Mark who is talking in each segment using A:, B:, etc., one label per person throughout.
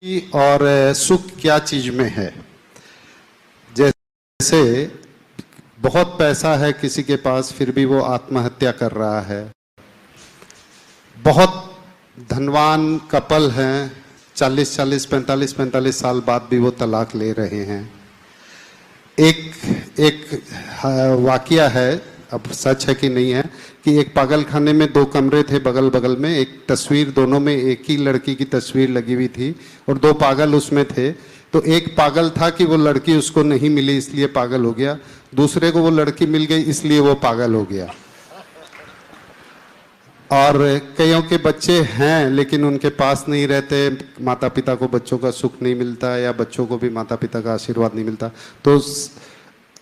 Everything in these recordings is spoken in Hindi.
A: और सुख क्या चीज में है। जैसे बहुत पैसा है किसी के पास फिर भी वो आत्महत्या कर रहा है। बहुत धनवान कपल हैं, 40-40, 45-45 साल बाद भी वो तलाक ले रहे हैं। एक वाकया है, अब सच है कि नहीं है, कि एक पागल खाने में 2 कमरे थे बगल बगल में। एक तस्वीर, दोनों में एक ही लड़की की तस्वीर लगी हुई थी और 2 पागल उसमें थे। तो एक पागल था कि वो लड़की उसको नहीं मिली इसलिए पागल हो गया, दूसरे को वो लड़की मिल गई इसलिए वो पागल हो गया। और कईयों के बच्चे हैं लेकिन उनके पास नहीं रहते, माता पिता को बच्चों का सुख नहीं मिलता या बच्चों को भी माता पिता का आशीर्वाद नहीं मिलता। तो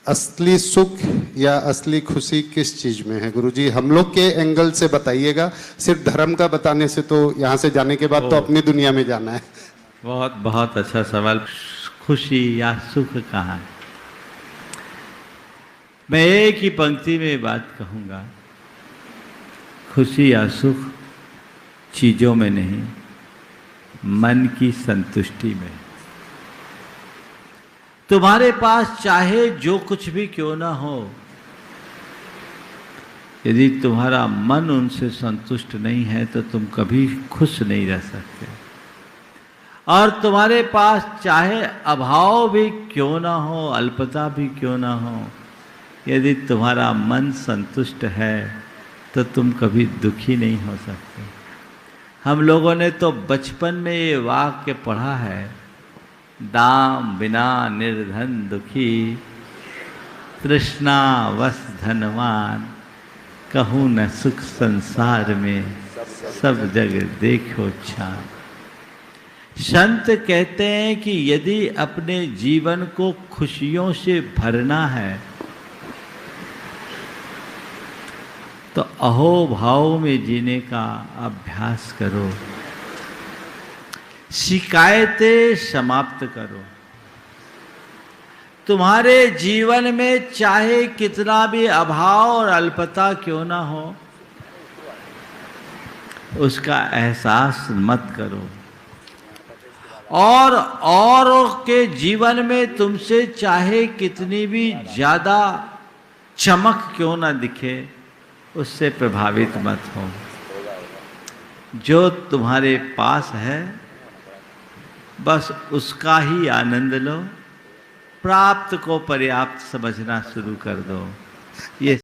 A: असली सुख या असली खुशी किस चीज में है गुरुजी? हम लोग के एंगल से बताइएगा। सिर्फ धर्म का बताने से तो यहाँ से जाने के बाद तो अपनी दुनिया में जाना है।
B: बहुत बहुत अच्छा सवाल। खुशी या सुख कहाँ है? मैं एक ही पंक्ति में बात कहूँगा, खुशी या सुख चीजों में नहीं, मन की संतुष्टि में। तुम्हारे पास चाहे जो कुछ भी क्यों ना हो, यदि तुम्हारा मन उनसे संतुष्ट नहीं है तो तुम कभी खुश नहीं रह सकते। और तुम्हारे पास चाहे अभाव भी क्यों ना हो, अल्पता भी क्यों ना हो, यदि तुम्हारा मन संतुष्ट है तो तुम कभी दुखी नहीं हो सकते। हम लोगों ने तो बचपन में ये वाक्य पढ़ा है, दाम बिना निर्धन दुखी, तृष्णावश धनवान, कहूँ न सुख संसार में, सब जग देखो छान। संत कहते हैं कि यदि अपने जीवन को खुशियों से भरना है तो अहोभाव में जीने का अभ्यास करो, शिकायतें समाप्त करो। तुम्हारे जीवन में चाहे कितना भी अभाव और अल्पता क्यों ना हो, उसका एहसास मत करो। और औरों के जीवन में तुमसे चाहे कितनी भी ज्यादा चमक क्यों ना दिखे, उससे प्रभावित मत हो। जो तुम्हारे पास है बस उसका ही आनंद लो, प्राप्त को पर्याप्त समझना शुरू कर दो। ये